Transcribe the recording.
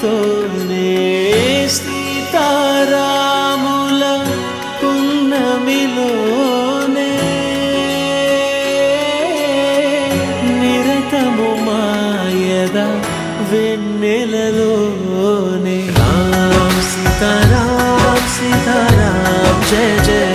వెలుగుతోనే సీతారాముల పున్నమిలోనే నిరతము మాయద వెన్నెలలోనే రామ్ సీతారాం సీతారాం జయ జయ